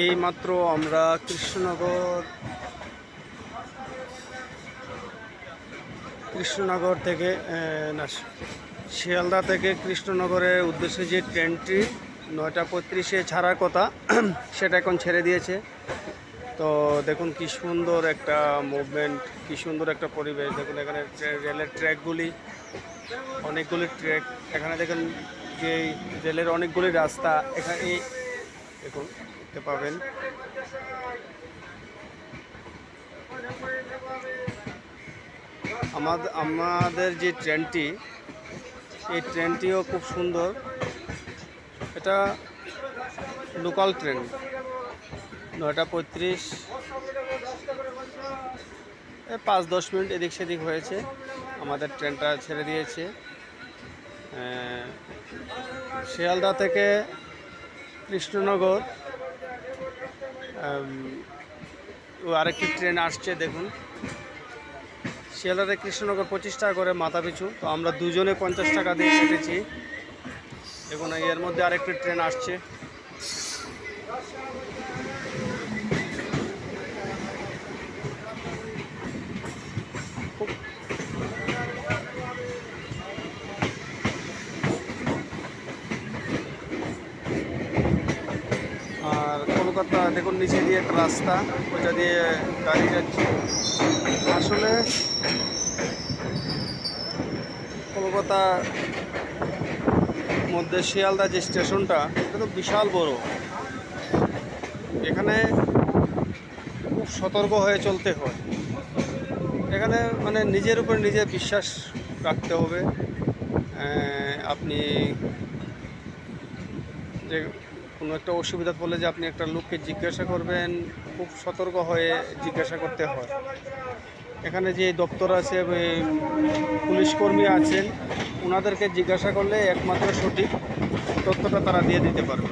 এইমাত্র আমরা কৃষ্ণনগর থেকে না, শিয়ালদা থেকে কৃষ্ণনগরের উদ্দেশ্যে যে ট্রেনটি 9:35-এ ছাড়ার কথা সেটা এখন ছেড়ে দিয়েছে। তো দেখুন কি সুন্দর একটা মুভমেন্ট, কি সুন্দর একটা পরিবেশ। দেখুন এখানে রেলের ট্র্যাকগুলি, অনেকগুলি ট্র্যাক। এখানে দেখুন যে রেলের অনেকগুলি রাস্তা এখানে দেখুন দেখতে পাবেন। আমাদের যে ট্রেনটি, এই ট্রেনটিও খুব সুন্দর। এটা লোকাল ট্রেন, 9:35, 5-10 মিনিট এদিক সেদিক হয়েছে, আমাদের ট্রেনটা ছেড়ে দিয়েছে। শিয়ালদা থেকে কৃষ্ণনগর আরেকটি ট্রেন আসছে। দেখুন শিয়ালদা থেকে কৃষ্ণনগর 25 টাকা করে মাথা পিছু। তো আমরা দুজনে 50 টাকা দিয়ে কেটেছি। দেখুন এর মধ্যে আরেকটি ট্রেন আসছে। আর কলকাতা দেখুন নিচে দিয়ে একটা রাস্তা, ওইটা দিয়ে গাড়ি যাচ্ছে। আসলে কলকাতার মধ্যে শিয়ালদা যে স্টেশনটা, এটা তো বিশাল বড়। এখানে খুব সতর্ক হয়ে চলতে হয়। এখানে মানে নিজের উপর নিজে বিশ্বাস রাখতে হবে। আপনি যে কোনো একটা অসুবিধা পড়লে যে আপনি একটা লোককে জিজ্ঞাসা করবেন, খুব সতর্ক হয়ে জিজ্ঞাসা করতে হয়। এখানে যে দপ্তর আছে, পুলিশ কর্মী আছেন, ওনাদেরকে জিজ্ঞাসা করলে একমাত্র সঠিক তথ্যটা তারা দিয়ে দিতে পারবে।